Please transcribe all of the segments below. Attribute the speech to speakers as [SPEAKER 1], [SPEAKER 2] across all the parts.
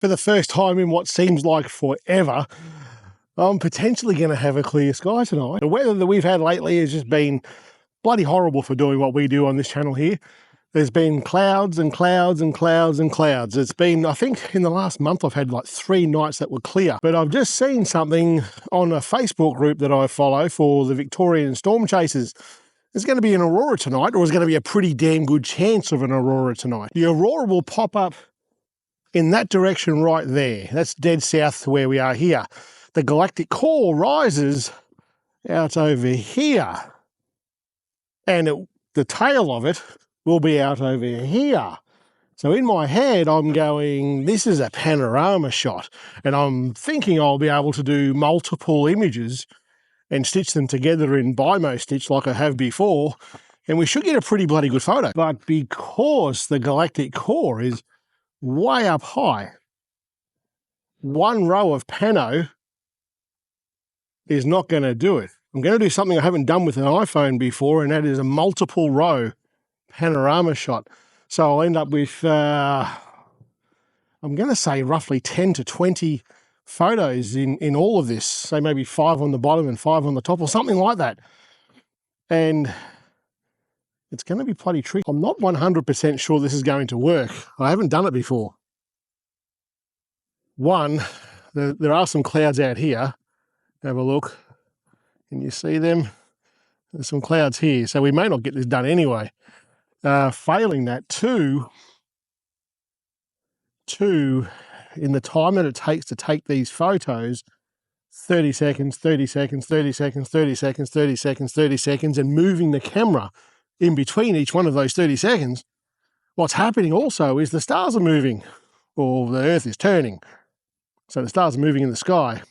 [SPEAKER 1] For the first time in what seems like forever, I'm potentially going to have a clear sky tonight. The weather that we've had lately has just been bloody horrible for doing what we do on this channel here. There's been clouds and clouds and clouds and clouds. It's been, I think in the last month, I've had like 3 nights that were clear. But I've just seen something on a Facebook group that I follow for the Victorian storm chasers. There's going to be an aurora tonight, or there's going to be a pretty damn good chance of an aurora tonight. The aurora will pop up in that direction right there. That's dead south to where we are here. The galactic core rises out over here. And the tail of it will be out over here. So in my head, I'm going, this is a panorama shot. And I'm thinking I'll be able to do multiple images and stitch them together in Bimistitch like I have before. And we should get a pretty bloody good photo. But because the galactic core is way up high, one row of pano is not going to do it. I'm going to do something I haven't done with an iPhone before, and that is a multiple row panorama shot. So I'll end up with, I'm going to say roughly 10 to 20 photos in all of this. Say maybe 5 on the bottom and 5 on the top or something like that. And it's going to be bloody tricky. I'm not 100% sure this is going to work. I haven't done it before. One, there are some clouds out here. Have a look. Can you see them? There's some clouds here, so we may not get this done anyway. Failing that, two, in the time that it takes to take these photos, 30 seconds, 30 seconds, 30 seconds, 30 seconds, 30 seconds, 30 seconds, and moving the camera in between each one of those 30 seconds, what's happening also is the stars are moving, or the Earth is turning. So the stars are moving in the sky.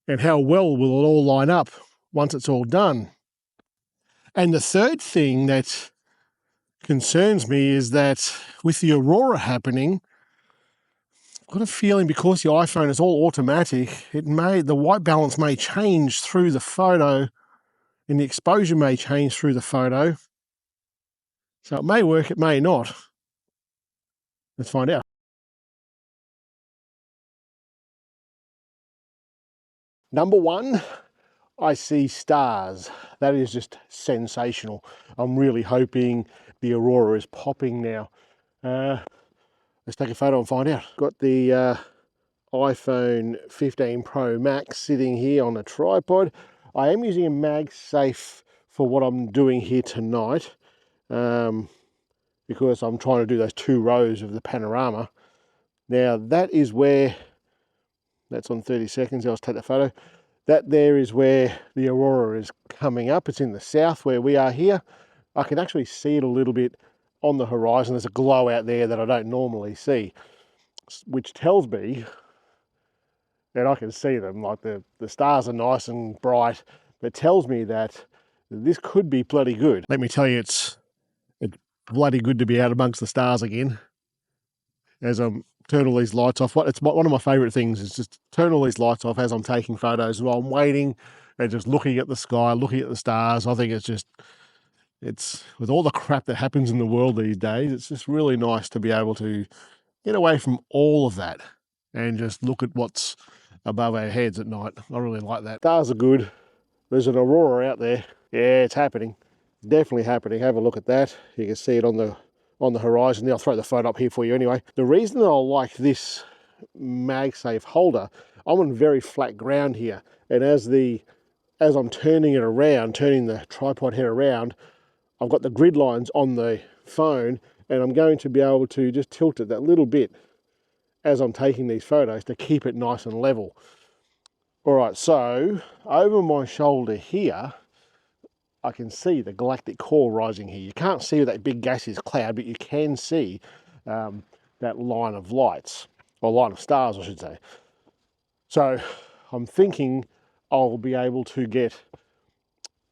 [SPEAKER 1] And how well will it all line up once it's all done? And the third thing that concerns me is that with the aurora happening, I've got a feeling because the iPhone is all automatic, the white balance may change through the photo, and the exposure may change through the photo. So it may work, it may not. Let's find out. Number 1, I see stars. That is just sensational. I'm really hoping the aurora is popping now. Let's take a photo and find out. Got the iPhone 15 Pro Max sitting here on a tripod. I am using a MagSafe for what I'm doing here tonight because I'm trying to do those 2 rows of the panorama. Now that is where, that's on 30 seconds, I'll take the photo. That there is where the aurora is coming up. It's in the south where we are here. I can actually see it a little bit on the horizon. There's a glow out there that I don't normally see, which tells me that I can see them. Like the stars are nice and bright, but tells me that this could be bloody good. Let me tell you, it's bloody good to be out amongst the stars again. As I'm turn all these lights off. It's one of my favourite things is just turn all these lights off as I'm taking photos while I'm waiting and just looking at the sky, looking at the stars. I think it's with all the crap that happens in the world these days, it's just really nice to be able to get away from all of that and just look at what's above our heads at night. I really like that. Stars are good. There's an aurora out there. Yeah, it's happening. Definitely happening. Have a look at that. You can see it on the horizon. I'll throw the photo up here for you anyway. The reason that I like this MagSafe holder, I'm on very flat ground here, and as I'm turning it around, turning the tripod head around, I've got the grid lines on the phone, and I'm going to be able to just tilt it that little bit as I'm taking these photos to keep it nice and level. All right, so over my shoulder here, I can see the galactic core rising here. You can't see that big gaseous cloud, but you can see that line of lights, or line of stars, I should say. So I'm thinking I'll be able to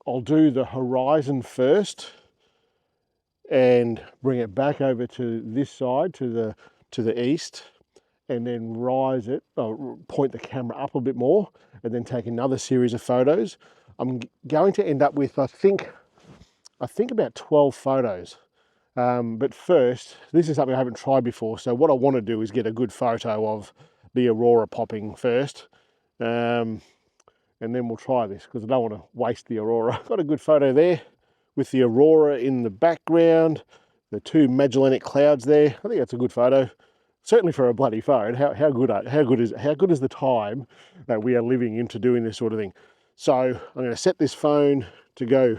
[SPEAKER 1] I'll do the horizon first and bring it back over to this side, to the east, and then rise it, point the camera up a bit more, and then take another series of photos. I'm going to end up with, I think about 12 photos. But first, this is something I haven't tried before. So what I want to do is get a good photo of the aurora popping first. And then we'll try this because I don't want to waste the aurora. Got a good photo there with the aurora in the background, the two Magellanic clouds there. I think that's a good photo. Certainly for a bloody phone. How good is the time that we are living into doing this sort of thing? So I'm going to set this phone to go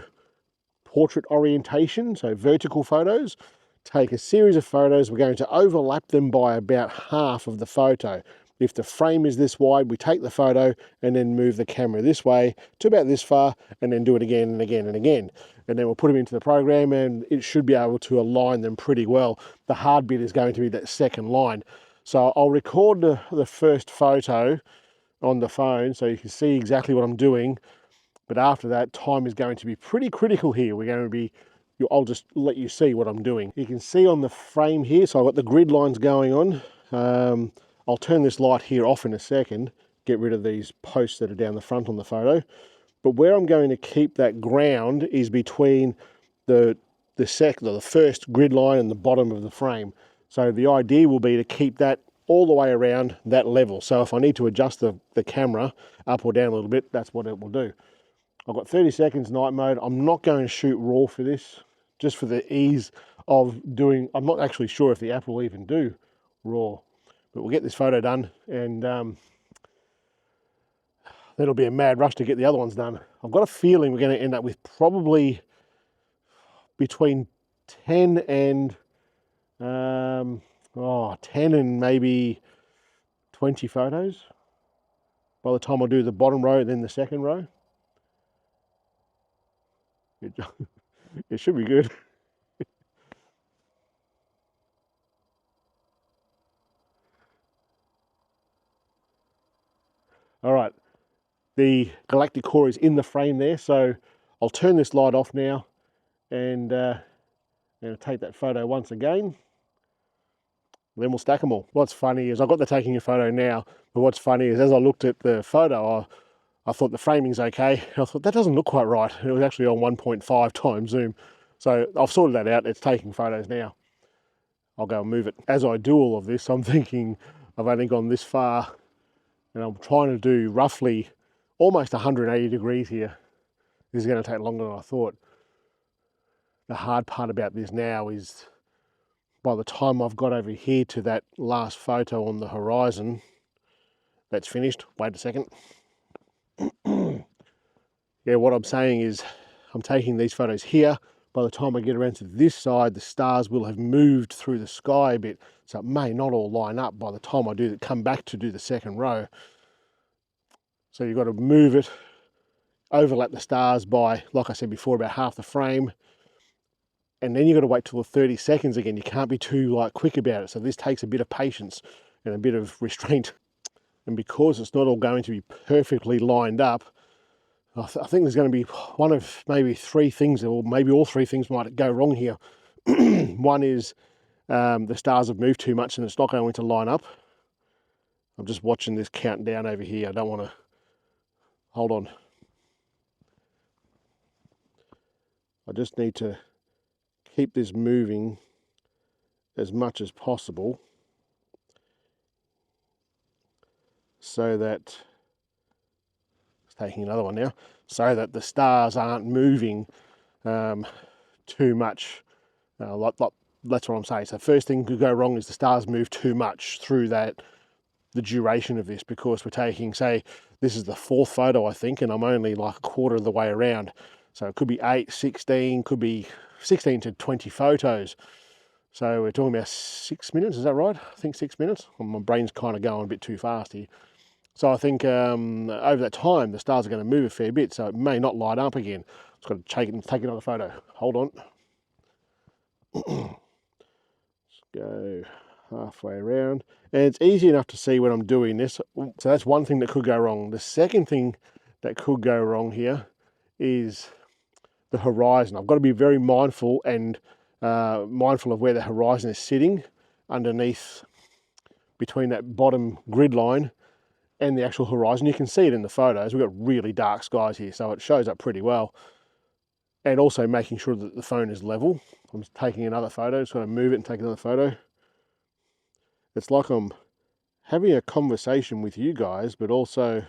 [SPEAKER 1] portrait orientation, so vertical photos. Take a series of photos. We're going to overlap them by about half of the photo. If the frame is this wide, we take the photo and then move the camera this way to about this far, and then do it again and again and again. And then we'll put them into the program and it should be able to align them pretty well. The hard bit is going to be that second line. So I'll record the first photo on the phone so you can see exactly what I'm doing. But after that, time is going to be pretty critical here. We're going to be, I'll just let you see what I'm doing. You can see on the frame here, so I've got the grid lines going on. I'll turn this light here off in a second, get rid of these posts that are down the front on the photo. But where I'm going to keep that ground is between the first grid line and the bottom of the frame. So the idea will be to keep that all the way around that level. So if I need to adjust the camera up or down a little bit, that's what it will do. I've got 30 seconds night mode. I'm not going to shoot RAW for this, just for the ease of doing. I'm not actually sure if the app will even do RAW, but we'll get this photo done, and that'll be a mad rush to get the other ones done. I've got a feeling we're going to end up with probably between 10 and 10 and maybe 20 photos by the time I do the bottom row and then the second row. It should be good. All right, the galactic core is in the frame there, so I'll turn this light off now and take that photo once again. Then we'll stack them all. What's funny is I've got the taking a photo now, but what's funny is as I looked at the photo, I thought the framing's okay. I thought that doesn't look quite right. It was actually on 1.5 times zoom. So I've sorted that out. It's taking photos now. I'll go and move it. As I do all of this, I'm thinking I've only gone this far and I'm trying to do roughly almost 180 degrees here. This is going to take longer than I thought. The hard part about this now is by the time I've got over here to that last photo on the horizon, that's finished. Wait a second. Yeah, what I'm saying is I'm taking these photos here. By the time I get around to this side, the stars will have moved through the sky a bit, so it may not all line up by the time I come back to do the second row. So you've got to move it, overlap the stars by, like I said before, about half the frame, and then you've got to wait till the 30 seconds again. You can't be too quick about it. So this takes a bit of patience and a bit of restraint. And because it's not all going to be perfectly lined up, I think there's going to be one of maybe three things, or maybe all three things might go wrong here. One is the stars have moved too much and it's not going to line up. I'm just watching this count down over here. I don't want to... Hold on. I just need to keep this moving as much as possible so that... Taking another one now, so that the stars aren't moving too much. That's what I'm saying. So first thing could go wrong is the stars move too much through the duration of this, because we're taking, say, this is the fourth photo, I think, and I'm only like a quarter of the way around. So it could be 8, 16, could be 16 to 20 photos. So we're talking about 6 minutes, is that right? I think 6 minutes. My brain's kind of going a bit too fast here. So I think over that time, the stars are going to move a fair bit, so it may not light up again. Just got to take another photo. Hold on. Let's go halfway around. And it's easy enough to see when I'm doing this. So that's one thing that could go wrong. The second thing that could go wrong here is the horizon. I've got to be very mindful and mindful of where the horizon is sitting underneath, between that bottom grid line and the actual horizon. You can see it in the photos. We've got really dark skies here, so it shows up pretty well. And also making sure that the phone is level. I'm taking another photo, just going to move it and take another photo. It's like I'm having a conversation with you guys, but also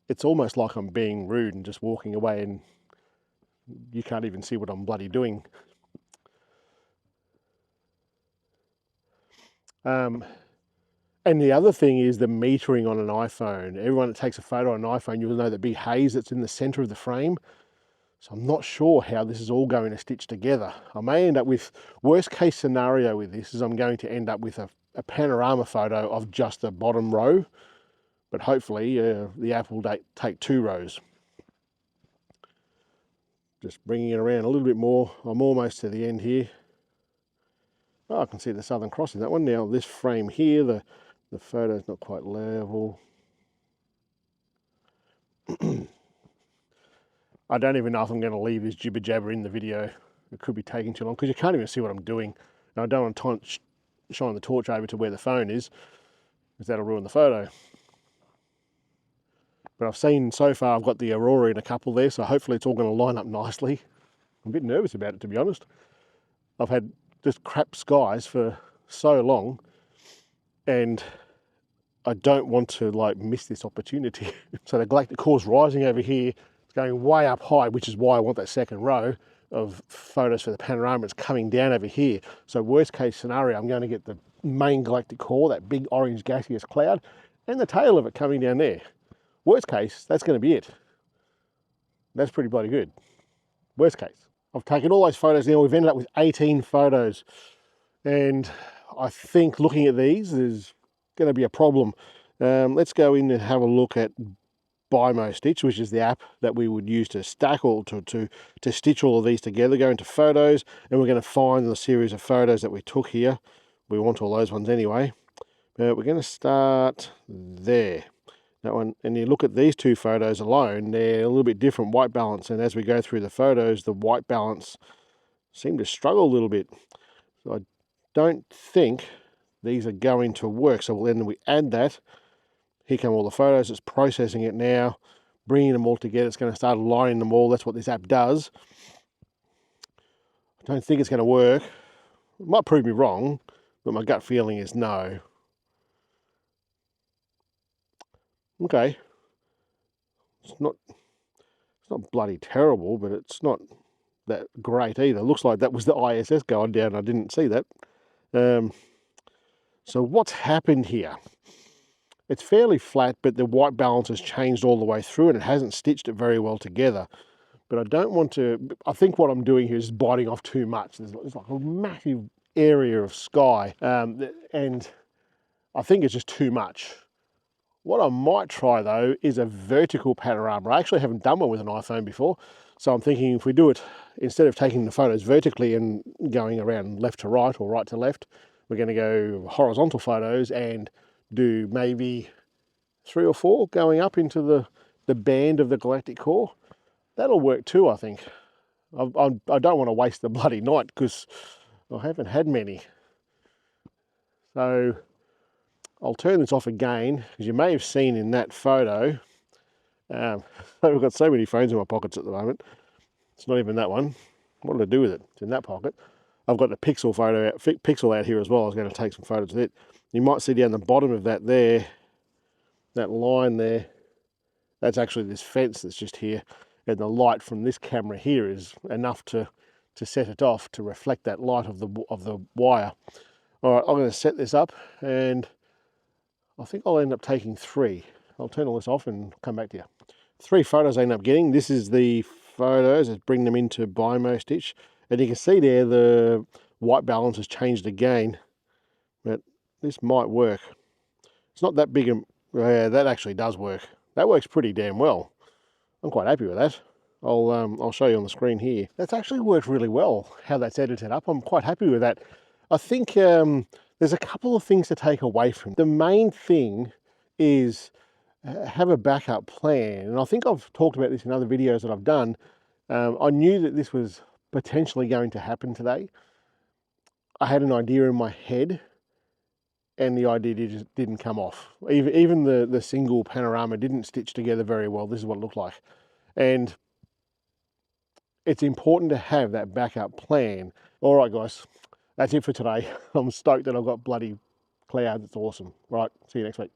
[SPEAKER 1] it's almost like I'm being rude and just walking away and you can't even see what I'm bloody doing. And the other thing is the metering on an iPhone. Everyone that takes a photo on an iPhone, you'll know the big haze that's in the center of the frame. So I'm not sure how this is all going to stitch together. I may end up with, worst case scenario with this is I'm going to end up with a panorama photo of just the bottom row, but hopefully the app will take 2 rows. Just bringing it around a little bit more. I'm almost to the end here. Oh, I can see the Southern Cross in that one. Now this frame here, the photo's not quite level. I don't even know if I'm going to leave this jibber jabber in the video. It could be taking too long because you can't even see what I'm doing. And I don't want to shine the torch over to where the phone is, because that'll ruin the photo. But I've seen so far, I've got the aurora in a couple there, so hopefully it's all going to line up nicely. I'm a bit nervous about it, to be honest. I've had just crap skies for so long, and I don't want to like miss this opportunity. So the galactic core's rising over here. It's going way up high, which is why I want that second row of photos for the panorama. It's coming down over here. So worst case scenario, I'm going to get the main galactic core, that big orange gaseous cloud, and the tail of it coming down there. Worst case, that's going to be it. That's pretty bloody good. Worst case. I've taken all those photos now. We've ended up with 18 photos. And I think looking at these is going to be a problem. Let's go in and have a look at Bimistitch, which is the app that we would use to stack all to stitch all of these together. Go into photos, and we're going to find the series of photos that we took here. We want all those ones anyway. But we're going to start there. That one, and you look at these 2 photos alone, they're a little bit different white balance, and as we go through the photos, the white balance seemed to struggle a little bit. So I don't think these are going to work. So then we add that. Here come all the photos. It's processing it now, bringing them all together. It's going to start aligning them all. That's what this app does. I don't think it's going to work. It might prove me wrong, but my gut feeling is no. Okay. It's not bloody terrible, but it's not that great either. Looks like that was the ISS going down. I didn't see that. So what's happened here? It's fairly flat, but the white balance has changed all the way through and it hasn't stitched it very well together. But I don't want to, I think what I'm doing here is biting off too much. There's like a massive area of sky, and I think it's just too much. What I might try though is a vertical panorama. I actually haven't done one with an iPhone before, so I'm thinking if we do it, instead of taking the photos vertically and going around left to right or right to left, we're going to go horizontal photos and do maybe 3 or 4 going up into the band of the galactic core. That'll work too, I think. I don't want to waste the bloody night because I haven't had many. So I'll turn this off again, because you may have seen in that photo, I've got so many phones in my pockets at the moment. It's not even that one. What did I do with it? It's in that pocket. I've got the pixel out here as well. I was going to take some photos of it. You might see down the bottom of that there, that line there, that's actually this fence that's just here. And the light from this camera here is enough to set it off to reflect that light of the wire. All right, I'm going to set this up, and I think I'll end up taking 3. I'll turn all this off and come back to you. 3 photos I end up getting. This is the photos. Let's bring them into Bimistitch. And you can see there the white balance has changed again. But this might work. It's not that big. Yeah, that actually does work. That works pretty damn well. I'm quite happy with that. I'll show you on the screen here. That's actually worked really well, how that's edited up. I'm quite happy with that. I think there's a couple of things to take away from it. The main thing is have a backup plan. And I think I've talked about this in other videos that I've done. I knew that this was potentially going to happen today. I had an idea in my head, and the idea just didn't come off. Even the single panorama didn't stitch together very well. This is what it looked like. And it's important to have that backup plan. All right, guys, that's it for today. I'm stoked that I've got bloody clouds. It's awesome. Right, see you next week.